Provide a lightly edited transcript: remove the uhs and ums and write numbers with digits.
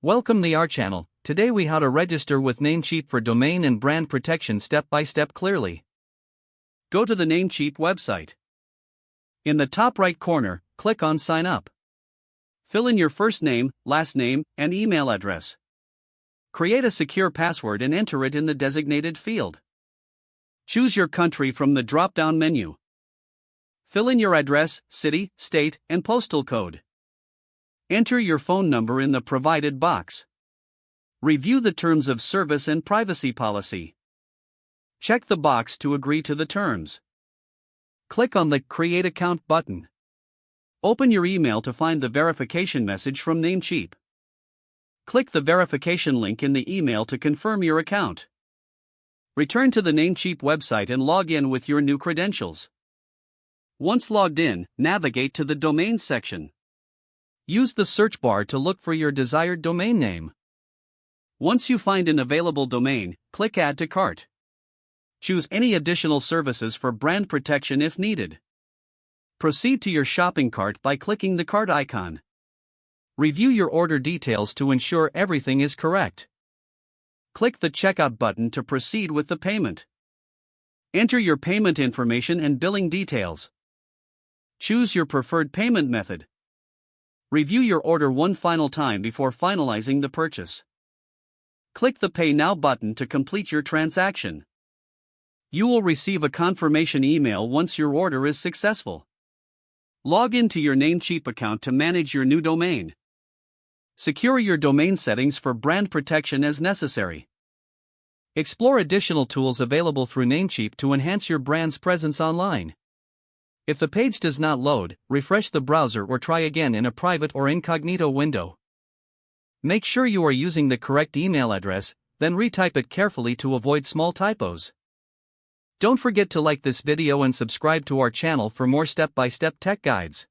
Welcome to our channel. Today we how to register with Namecheap for domain and brand protection step by step clearly. Go to the Namecheap website. In the top right corner, click on Sign Up. Fill in your first name, last name, and email address. Create a secure password and enter it in the designated field. Choose your country from the drop-down menu. Fill in your address, city, state, and postal code. Enter your phone number in the provided box. Review the terms of service and privacy policy. Check the box to agree to the terms. Click on the Create Account button. Open your email to find the verification message from Namecheap. Click the verification link in the email to confirm your account. Return to the Namecheap website and log in with your new credentials. Once logged in, navigate to the Domains section. Use the search bar to look for your desired domain name. Once you find an available domain, click Add to Cart. Choose any additional services for brand protection if needed. Proceed to your shopping cart by clicking the cart icon. Review your order details to ensure everything is correct. Click the Checkout button to proceed with the payment. Enter your payment information and billing details. Choose your preferred payment method. Review your order one final time before finalizing the purchase. Click the Pay Now button to complete your transaction. You will receive a confirmation email once your order is successful. Log into your Namecheap account to manage your new domain. Secure your domain settings for brand protection as necessary. Explore additional tools available through Namecheap to enhance your brand's presence online. If the page does not load, refresh the browser or try again in a private or incognito window. Make sure you are using the correct email address, then retype it carefully to avoid small typos. Don't forget to like this video and subscribe to our channel for more step-by-step tech guides.